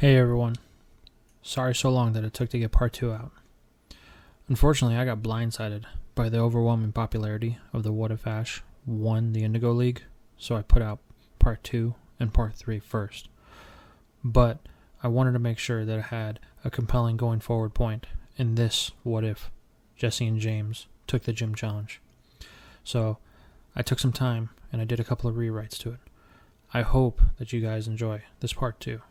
Hey everyone, sorry so long that it took to get part 2 out. Unfortunately, I got blindsided by the overwhelming popularity of the What If Ash won the Indigo League, so I put out part 2 and part 3 first. But I wanted to make sure that it had a compelling going forward point in this What If Jessy and James took the gym challenge. So I took some time and I did a couple of rewrites to it. I hope that you guys enjoy this part 2.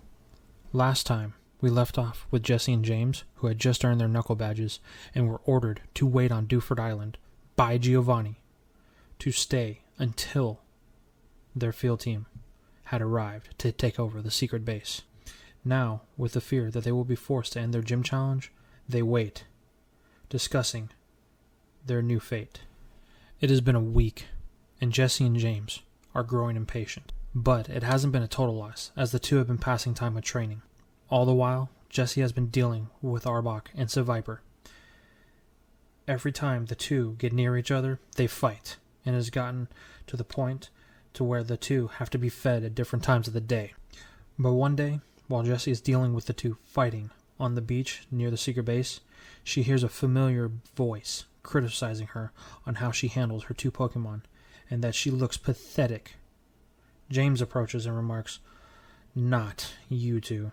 Last time, we left off with Jessy and James, who had just earned their knuckle badges and were ordered to wait on Duford Island by Giovanni to stay until their field team had arrived to take over the secret base. Now, with the fear that they will be forced to end their gym challenge, they wait, discussing their new fate. It has been a week, and Jessy and James are growing impatient. But it hasn't been a total loss, as the two have been passing time with training. All the while, Jessy has been dealing with Arbok and Viper. Every time the two get near each other, they fight, and it has gotten to the point to where the two have to be fed at different times of the day. But one day, while Jessy is dealing with the two fighting on the beach near the secret base, she hears a familiar voice criticizing her on how she handles her two Pokemon, and that she looks pathetic. James approaches and remarks, "Not you two."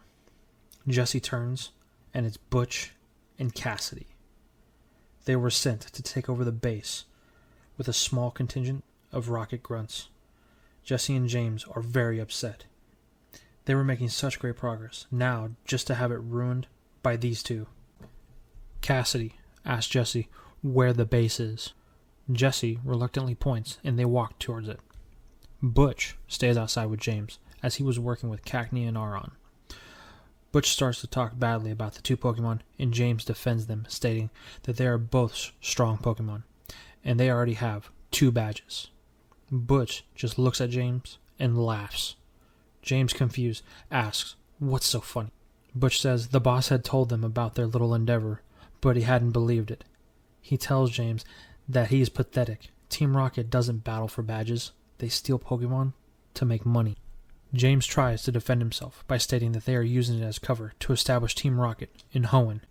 Jessy turns, and it's Butch and Cassidy. They were sent to take over the base with a small contingent of rocket grunts. Jessy and James are very upset. They were making such great progress, now just to have it ruined by these two. Cassidy asks Jessy where the base is. Jessy reluctantly points, and they walk towards it. Butch stays outside with James, as he was working with Cacnea and Aron. Butch starts to talk badly about the two Pokemon, and James defends them, stating that they are both strong Pokemon, and they already have 2 badges. Butch just looks at James and laughs. James, confused, asks, "What's so funny?" Butch says the boss had told them about their little endeavor, but he hadn't believed it. He tells James that he is pathetic. Team Rocket doesn't battle for badges. They steal Pokemon to make money. James tries to defend himself by stating that they are using it as cover to establish Team Rocket in Hoenn.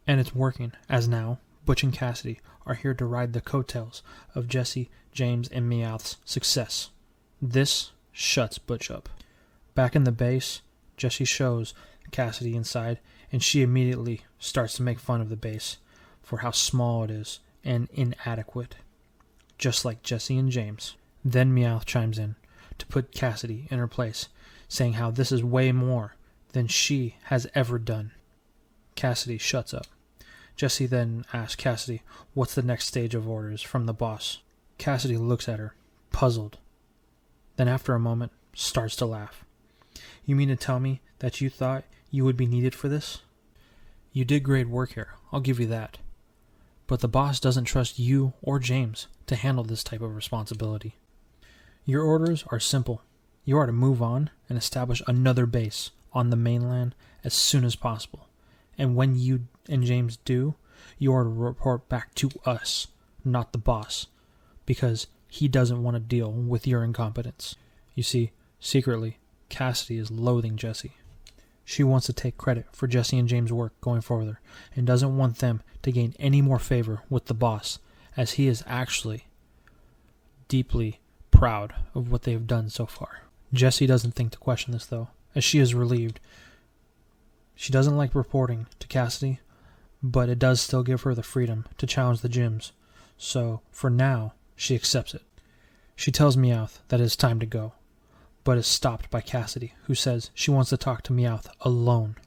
And it's working, as now, Butch and Cassidy are here to ride the coattails of Jessy, James, and Meowth's success. This shuts Butch up. Back in the base, Jessy shows Cassidy inside, and she immediately starts to make fun of the base for how small it is and inadequate, just like Jessy and James. Then Meowth chimes in to put Cassidy in her place, saying how this is way more than she has ever done. Cassidy shuts up. Jessy then asks Cassidy what's the next stage of orders from the boss. Cassidy looks at her, puzzled. Then after a moment, starts to laugh. "You mean to tell me that you thought you would be needed for this? You did great work here, I'll give you that. But the boss doesn't trust you or James to handle this type of responsibility. Your orders are simple. You are to move on and establish another base on the mainland as soon as possible. And when you and James do, you are to report back to us, not the boss, because he doesn't want to deal with your incompetence." You see, secretly, Cassidy is loathing Jessy. She wants to take credit for Jessy and James' work going further, and doesn't want them to gain any more favor with the boss, as he is actually deeply proud of what they have done so far. Jessy doesn't think to question this, though, as she is relieved. She doesn't like reporting to Cassidy, but it does still give her the freedom to challenge the gyms, so for now, she accepts it. She tells Meowth that it is time to go, but is stopped by Cassidy, who says she wants to talk to Meowth alone.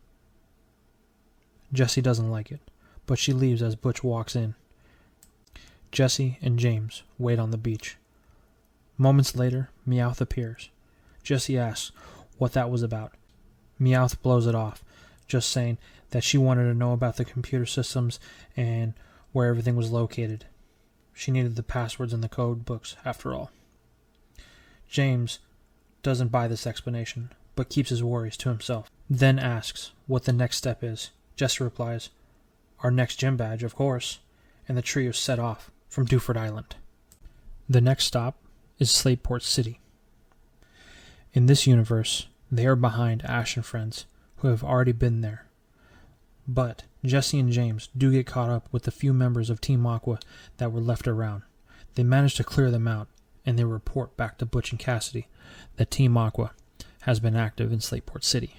Jessy doesn't like it, but she leaves as Butch walks in. Jessy and James wait on the beach. Moments later, Meowth appears. Jessy asks what that was about. Meowth blows it off, just saying that she wanted to know about the computer systems and where everything was located. She needed the passwords in the code books, after all. James doesn't buy this explanation, but keeps his worries to himself. Then asks what the next step is. Jessy replies, "Our next gym badge, of course," and the trio set off from Duford Island. The next stop is Slateport City. In this universe, they are behind Ash and friends, who have already been there. But Jessy and James do get caught up with the few members of Team Aqua that were left around. They manage to clear them out, and they report back to Butch and Cassidy that Team Aqua has been active in Slateport City.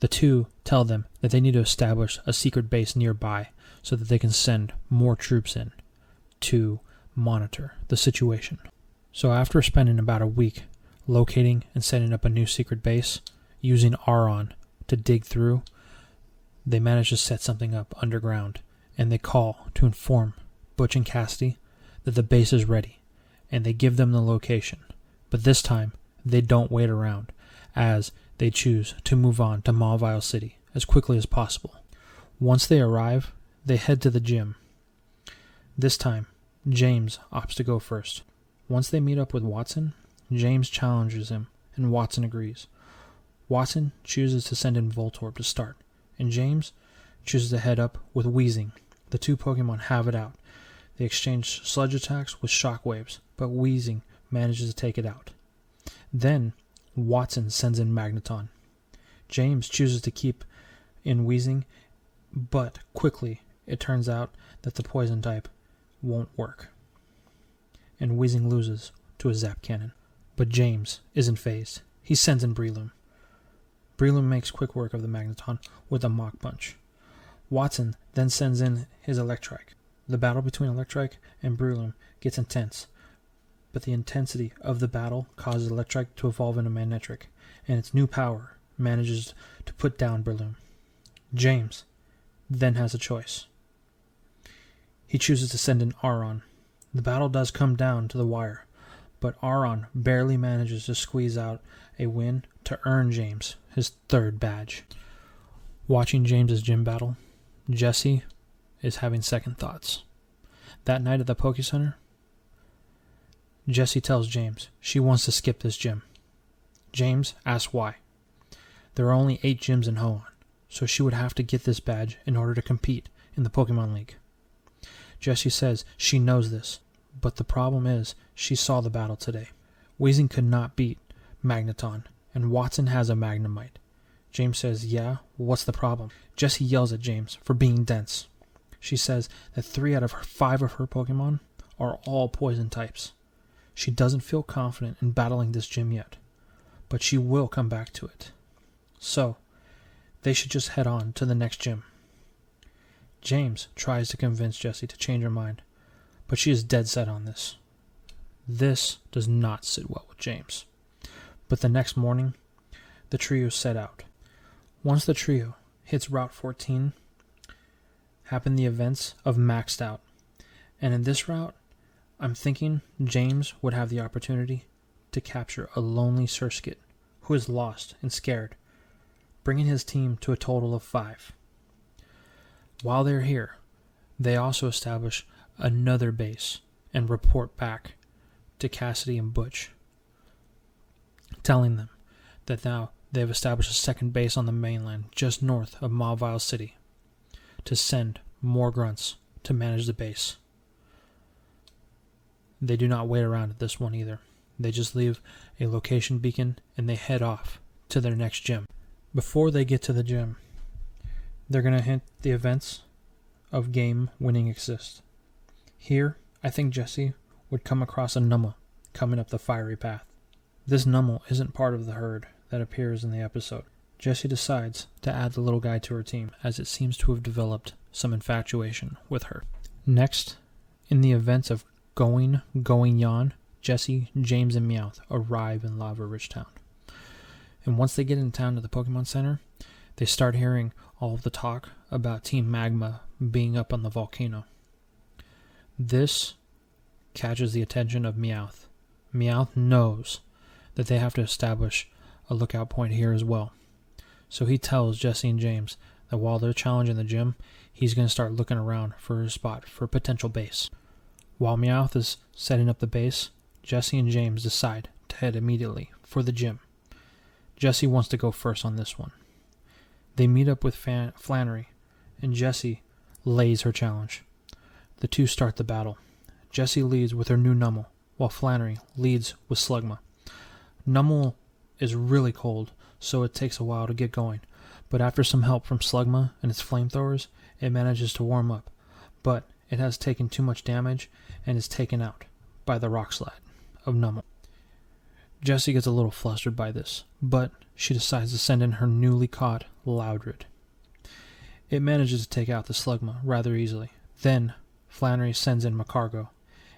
The two tell them that they need to establish a secret base nearby so that they can send more troops in to monitor the situation. So after spending about a week locating and setting up a new secret base, using Aron to dig through, they manage to set something up underground, and they call to inform Butch and Cassidy that the base is ready, and they give them the location. But this time, they don't wait around, as they choose to move on to Mauville City as quickly as possible. Once they arrive, they head to the gym. This time, James opts to go first. Once they meet up with Watson, James challenges him, and Watson agrees. Watson chooses to send in Voltorb to start, and James chooses to head up with Weezing. The two Pokemon have it out. They exchange sludge attacks with shockwaves, but Weezing manages to take it out. Then, Watson sends in Magneton. James chooses to keep in Weezing, but quickly it turns out that the poison type won't work, and Weezing loses to a Zap Cannon. But James isn't phased. He sends in Breloom. Breloom makes quick work of the Magneton with a Mach Punch. Watson then sends in his Electrike. The battle between Electrike and Breloom gets intense, but the intensity of the battle causes Electrike to evolve into Manectric, and its new power manages to put down Breloom. James then has a choice. He chooses to send in Aron. The battle does come down to the wire, but Aron barely manages to squeeze out a win to earn James his third badge. Watching James's gym battle, Jessy is having second thoughts. That night at the Poke Center, Jessy tells James she wants to skip this gym. James asks why. There are only 8 gyms in Hoenn, so she would have to get this badge in order to compete in the Pokemon League. Jessy says she knows this, but the problem is she saw the battle today. Weezing could not beat Magneton, and Watson has a Magnemite. James says, yeah, what's the problem? Jessy yells at James for being dense. She says that 3 out of 5 of her Pokemon are all poison types. She doesn't feel confident in battling this gym yet, but she will come back to it. So, they should just head on to the next gym. James tries to convince Jessy to change her mind, but she is dead set on this. This does not sit well with James. But the next morning, the trio set out. Once the trio hits Route 14, happen the events of Maxed Out. And in this route, I'm thinking James would have the opportunity to capture a lonely Surskit who is lost and scared, bringing his team to a total of 5. While they're here, they also establish another base and report back to Cassidy and Butch, telling them that now they've established a second base on the mainland just north of Mauville City to send more grunts to manage the base. They do not wait around at this one either. They just leave a location beacon and they head off to their next gym. Before they get to the gym, they're going to hint the events of game winning exist. Here, I think Jessy would come across a Numma coming up the fiery path. This Numma isn't part of the herd that appears in the episode. Jessy decides to add the little guy to her team, as it seems to have developed some infatuation with her. Next, in the events of going Yon, Jessy, James, and Meowth arrive in Lava Ridge Town. And once they get in town to the Pokemon Center, they start hearing all of the talk about Team Magma being up on the volcano. This catches the attention of Meowth. Meowth knows that they have to establish a lookout point here as well. So he tells Jessy and James that while they're challenging the gym, he's going to start looking around for a spot for a potential base. While Meowth is setting up the base, Jessy and James decide to head immediately for the gym. Jessy wants to go first on this one. They meet up with Flannery, and Jessy lays her challenge. The two start the battle. Jessy leads with her new Numel, while Flannery leads with Slugma. Numel is really cold, so it takes a while to get going, but after some help from Slugma and its flamethrowers, it manages to warm up, but it has taken too much damage and is taken out by the rock slide of Nummel. Jessy gets a little flustered by this, but she decides to send in her newly caught Loudred. It manages to take out the Slugma rather easily. Then Flannery sends in Macargo,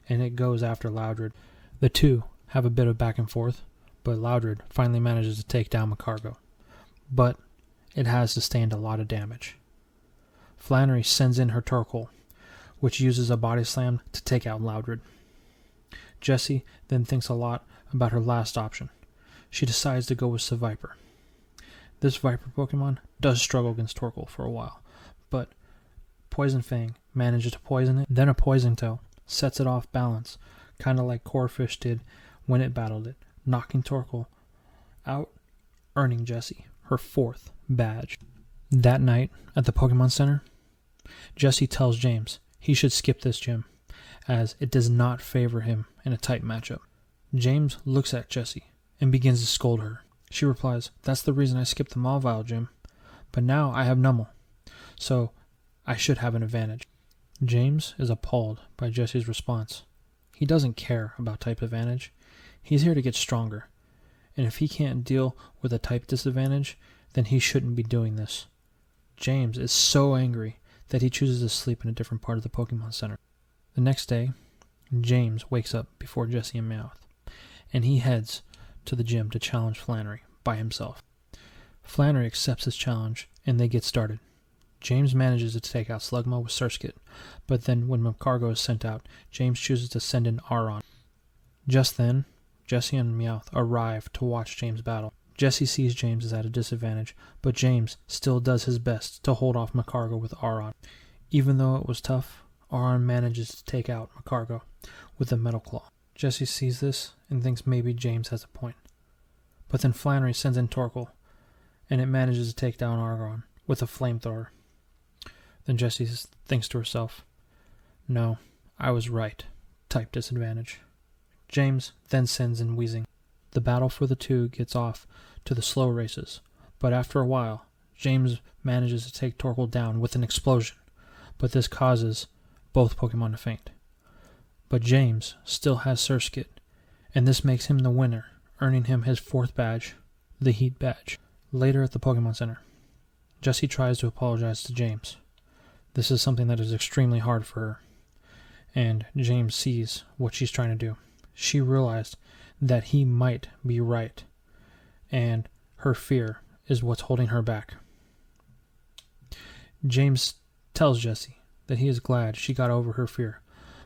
and it goes after Loudred. The two have a bit of back and forth, but Loudred finally manages to take down Macargo. But it has sustained a lot of damage. Flannery sends in her Torkoal, which uses a body slam to take out Loudred. Jessy then thinks a lot about her last option. She decides to go with Seviper. This Viper Pokemon does struggle against Torkoal for a while, but Poison Fang manages to poison it, then a Poison Tail sets it off balance, kind of like Corphish did when it battled it, knocking Torkoal out, earning Jessy her 4th badge. That night at the Pokemon Center, Jessy tells James he should skip this gym, as it does not favor him in a tight matchup. James looks at Jessy and begins to scold her. She replies, "That's the reason I skipped the Mawile gym, but now I have Nummel, so I should have an advantage." James is appalled by Jessy's response. He doesn't care about type advantage. He's here to get stronger, and if he can't deal with a type disadvantage, then he shouldn't be doing this. James is so angry that he chooses to sleep in a different part of the Pokemon Center. The next day, James wakes up before Jessy and Meowth, and he heads to the gym to challenge Flannery by himself. Flannery accepts his challenge, and they get started. James manages to take out Slugma with Surskit, but then when Macargo is sent out, James chooses to send in Aron. Just then, Jessy and Meowth arrive to watch James battle. Jessy sees James is at a disadvantage, but James still does his best to hold off Macargo with Aron. Even though it was tough, Aron manages to take out Macargo with a Metal Claw. Jessy sees this and thinks maybe James has a point. But then Flannery sends in Torkoal, and it manages to take down Aron with a flamethrower. Then Jessy thinks to herself, "No, I was right. Type disadvantage." James then sends in Weezing. The battle for the two gets off to the slow races, but after a while, James manages to take Torkoal down with an explosion, but this causes both Pokemon to faint. But James still has Surskit, and this makes him the winner, earning him his 4th badge, the Heat Badge. Later at the Pokemon Center, Jessy tries to apologize to James. This is something that is extremely hard for her, and James sees what she's trying to do. She realized that he might be right, and her fear is what's holding her back. James tells Jessy that he is glad she got over her fear,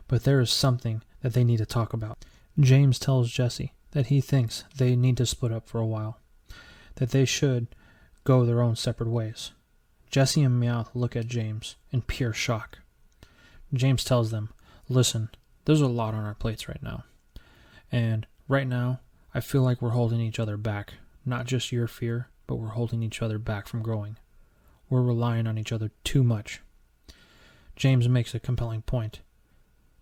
but there is something that they need to talk about. James tells Jessy that he thinks they need to split up for a while, that they should go their own separate ways. Jessy and Meowth look at James in pure shock. James tells them, "Listen, there's a lot on our plates right now, and right now I feel like we're holding each other back, not just your fear, but we're holding each other back from growing. We're relying on each other too much." James makes a compelling point.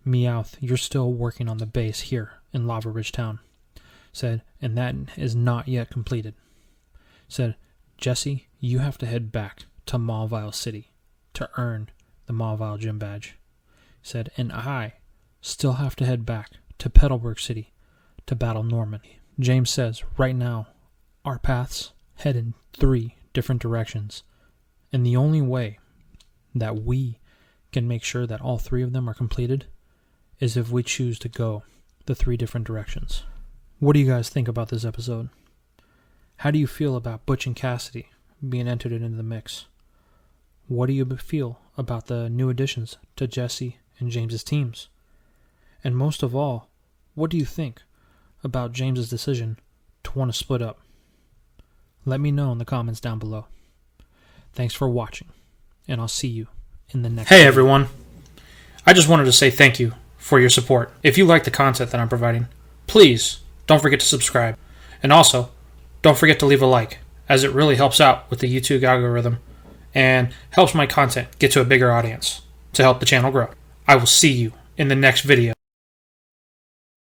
"Meowth, you're still working on the base here in Lava Ridge Town," said, "and that is not yet completed." Said, "Jessy, you have to head back to Mawile City to earn the Mawile Gym Badge." Said, "And I still have to head back to Petalburg City to battle Norman." James says, "Right now, our paths head in 3 different directions, and the only way that we can make sure that all 3 of them are completed is if we choose to go the 3 different directions." What do you guys think about this episode? How do you feel about Butch and Cassidy being entered into the mix? What do you feel about the new additions to Jessy and James's teams? And most of all, what do you think about James's decision to want to split up? Let me know in the comments down below. Thanks for watching, and I'll see you in the next video. Hey everyone, I just wanted to say thank you for your support. If you like the content that I'm providing, please don't forget to subscribe. And also, don't forget to leave a like, as it really helps out with the YouTube algorithm and helps my content get to a bigger audience to help the channel grow. I will see you in the next video.